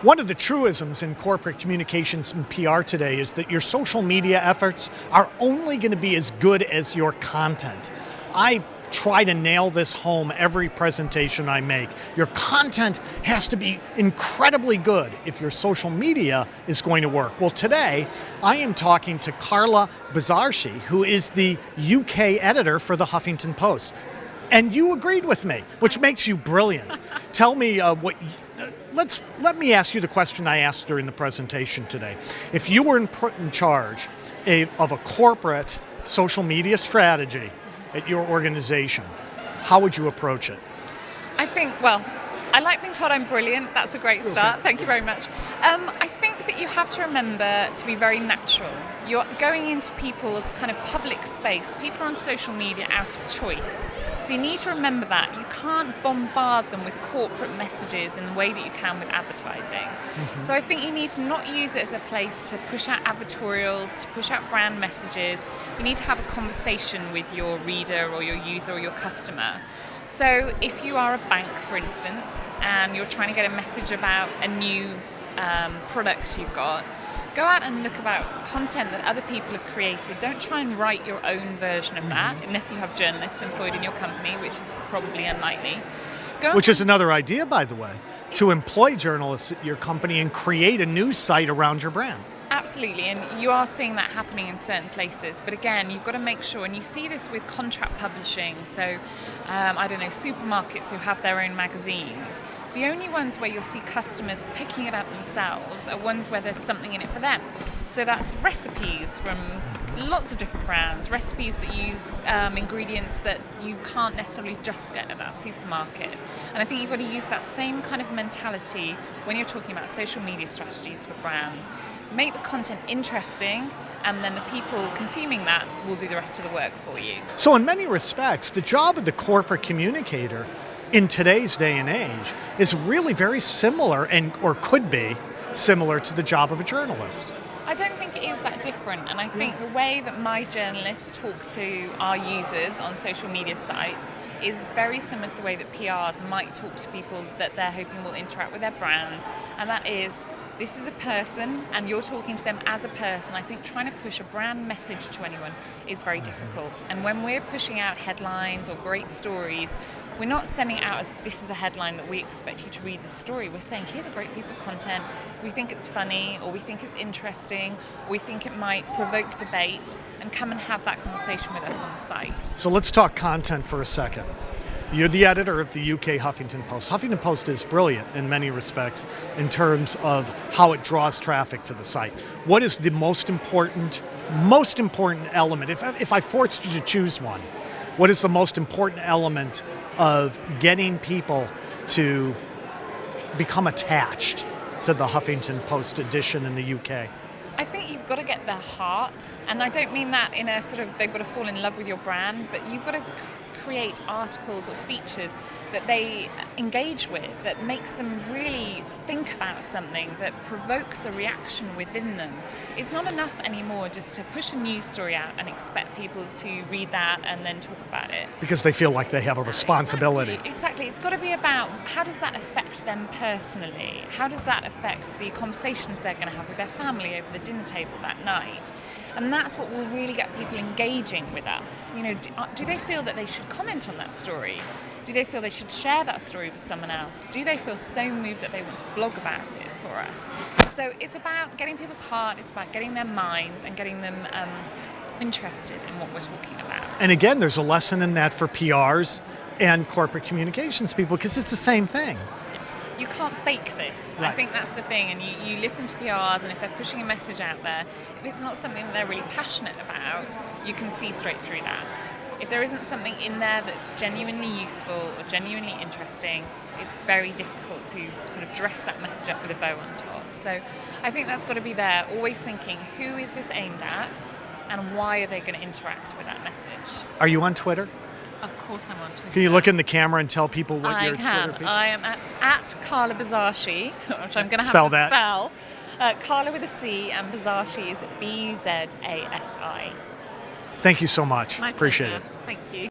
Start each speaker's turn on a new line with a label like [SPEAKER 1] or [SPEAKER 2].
[SPEAKER 1] One of the truisms in corporate communications and PR today is that your social media efforts are only going to be as good as your content. I try to nail this home every presentation I make. Your content has to be incredibly good if your social media is going to work. Well, today I am talking to Carla Buzasi, who is the UK editor for the Huffington Post. And you agreed with me, which makes you brilliant. Tell me let me ask you the question I asked during the presentation today. If you were put in charge of a corporate social media strategy at your organization, how would you approach it?
[SPEAKER 2] I like being told I'm brilliant. That's a great start. Thank you very much. I think that you have to remember to be very natural. You're going into people's kind of public space. People are on social media out of choice. So you need to remember that. You can't bombard them with corporate messages in the way that you can with advertising. Mm-hmm. So I think you need to not use it as a place to push out advertorials, to push out brand messages. You need to have a conversation with your reader or your user or your customer. So if you are a bank, for instance, and you're trying to get a message about a new product you've got, go out and look about content that other people have created. Don't try and write your own version of that, unless you have journalists employed in your company, which is probably unlikely.
[SPEAKER 1] Which is another idea, by the way, to employ journalists at your company and create a news site around your brand.
[SPEAKER 2] Absolutely, and you are seeing that happening in certain places. But again, you've got to make sure, and you see this with contract publishing, so supermarkets who have their own magazines. The only ones where you'll see customers picking it up themselves are ones where there's something in it for them. So that's recipes from lots of different brands, recipes that use ingredients that you can't necessarily just get at that supermarket. And I think you've got to use that same kind of mentality when you're talking about social media strategies for brands. Make the content interesting, and then the people consuming that will do the rest of the work for you.
[SPEAKER 1] So in many respects, the job of the corporate communicator in today's day and age is really very similar or could be similar to the job of a journalist.
[SPEAKER 2] I don't think it is that different, and I think the way that my journalists talk to our users on social media sites is very similar to the way that PRs might talk to people that they're hoping will interact with their brand, and that is, this is a person and you're talking to them as a person. I think trying to push a brand message to anyone is very difficult. And when we're pushing out headlines or great stories, we're not sending it out as this is a headline that we expect you to read the story. We're saying here's a great piece of content, we think it's funny, or we think it's interesting, we think it might provoke debate, and come and have that conversation with us on the site.
[SPEAKER 1] So let's talk content for a second. You're the editor of the UK Huffington Post. Huffington Post is brilliant in many respects in terms of how it draws traffic to the site. What is the most important element? If I forced you to choose one, what is the most important element of getting people to become attached to the Huffington Post edition in the UK?
[SPEAKER 2] I think you've got to get their heart, and I don't mean that in a sort of they've got to fall in love with your brand, but you've got to create articles or features that they engage with, that makes them really think about something, that provokes a reaction within them. It's not enough anymore just to push a news story out and expect people to read that and then talk about it.
[SPEAKER 1] Because they feel like they have a responsibility.
[SPEAKER 2] Exactly. It's got to be about how does that affect them personally? How does that affect the conversations they're going to have with their family over the dinner table that night? And that's what will really get people engaging with us. You know, do they feel that they should comment on that story? Do they feel they should share that story with someone else? Do they feel so moved that they want to blog about it for us? So it's about getting people's heart, it's about getting their minds and getting them interested in what we're talking about.
[SPEAKER 1] And again, there's a lesson in that for PRs and corporate communications people, because it's the same thing.
[SPEAKER 2] You can't fake this.
[SPEAKER 1] Right.
[SPEAKER 2] I think that's the thing. And you listen to PRs, and if they're pushing a message out there, if it's not something that they're really passionate about, you can see straight through that. If there isn't something in there that's genuinely useful or genuinely interesting, it's very difficult to sort of dress that message up with a bow on top. So I think that's got to be there, always thinking, who is this aimed at, and why are they going to interact with that message?
[SPEAKER 1] Are you on Twitter?
[SPEAKER 2] Of course I'm on Twitter.
[SPEAKER 1] Can you look in the camera and tell people what your
[SPEAKER 2] Twitter
[SPEAKER 1] Twitter feed?
[SPEAKER 2] I am at Carla Buzasi, which I'm going to
[SPEAKER 1] Spell
[SPEAKER 2] have to
[SPEAKER 1] that.
[SPEAKER 2] spell. Carla with a C, and Buzasi is Buzasi.
[SPEAKER 1] Thank you so much.
[SPEAKER 2] My
[SPEAKER 1] Appreciate
[SPEAKER 2] pleasure.
[SPEAKER 1] it.
[SPEAKER 2] Thank you.